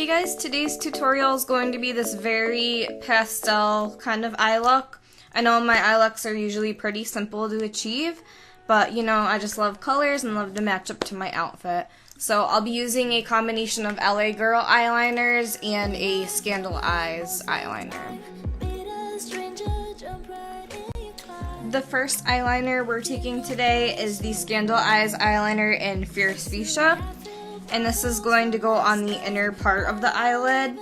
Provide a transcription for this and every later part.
Hey guys, today's tutorial is going to be this very pastel kind of eye look. I know my eye looks are usually pretty simple to achieve, but you know, I just love colors and love to match up to my outfit. So I'll be using a combination of LA Girl eyeliners and a Scandaleyes eyeliner. The first eyeliner we're taking today is the Scandaleyes eyeliner in Fierce Fuschia. And this is going to go on the inner part of the eyelid.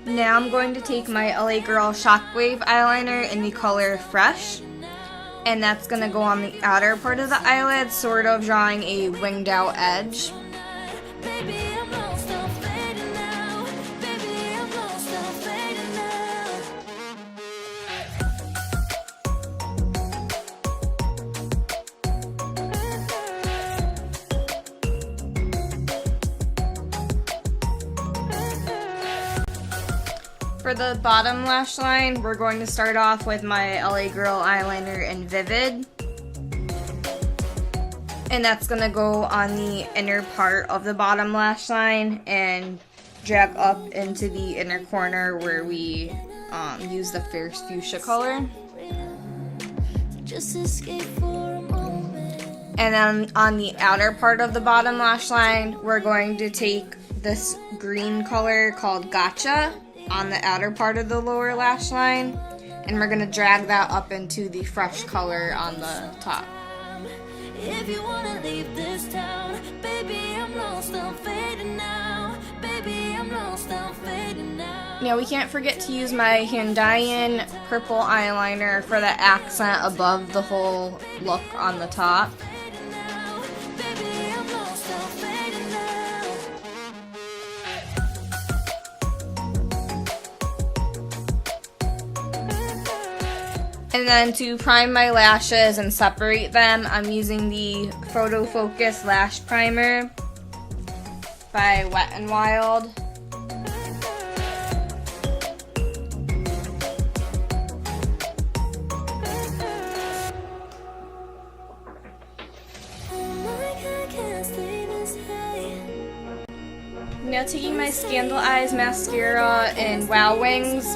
Now I'm going to take my LA Girl Shockwave eyeliner in the color Fresh. And that's going to go on the outer part of the eyelid, sort of drawing a winged out edge. For the bottom lash line, we're going to start off with my LA Girl eyeliner in Vivid. And that's going to go on the inner part of the bottom lash line and drag up into the inner corner where we use the Fierce Fuchsia color. And then on the outer part of the bottom lash line, we're going to take this green color called Gotcha on the outer part of the lower lash line, and we're going to drag that up into the fresh color on the top. If you wanna leave this town, baby, I'm lost, I'm fading now. Baby, I'm lost, I'm fading now. Now we can't forget to use my Handaiyan purple eyeliner for the accent above the whole look on the top. And then to prime my lashes and separate them, I'm using the Photofocus Lash Primer by Wet n Wild. Now taking my Scandaleyes mascara in Wow Wings.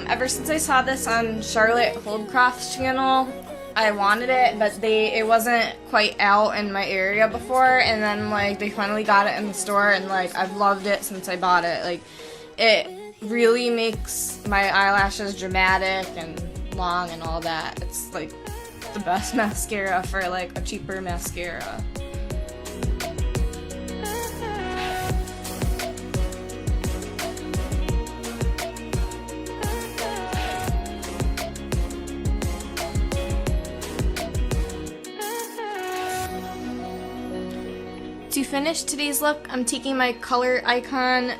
Ever since I saw this on Charlotte Holdcroft's channel, I wanted it, but it wasn't quite out in my area before, and then like they finally got it in the store, and like I've loved it since I bought it. Like it really makes my eyelashes dramatic and long and all that. It's like the best mascara for like a cheaper mascara. To finish today's look, I'm taking my ColorIcon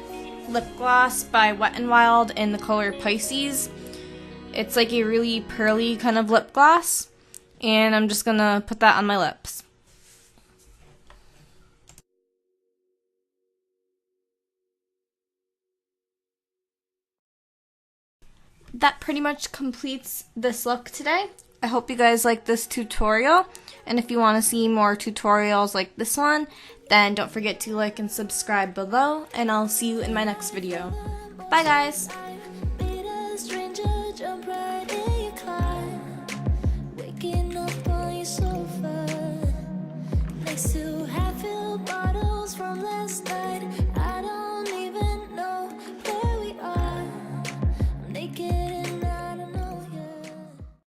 lip gloss by Wet n Wild in the color Pisces. It's like a really pearly kind of lip gloss, and I'm just gonna put that on my lips. That pretty much completes this look today. I hope you guys like this tutorial, and if you want to see more tutorials like this one, then don't forget to like and subscribe below, and I'll see you in my next video. Bye guys!